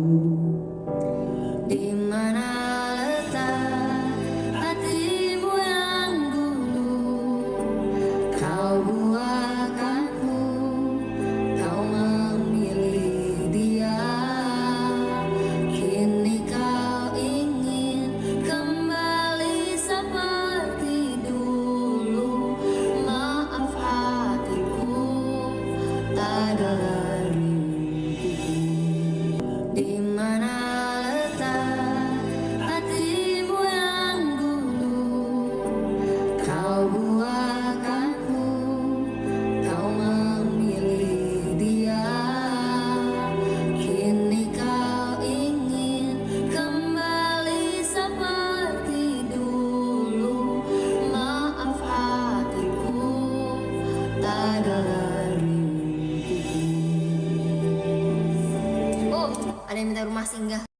Di mana letak hatimu yang dulu kau buahkanku, kau memilih dia. Kini kau ingin kembali seperti dulu. Maaf hatiku, tak ada lagi. Di mana letak hatimu yang dulu kau buahkanku, kau memilih dia. Kini kau ingin kembali seperti dulu. Maaf hatiku, tak ada lagi. Oh, ada yang minta rumah singgah.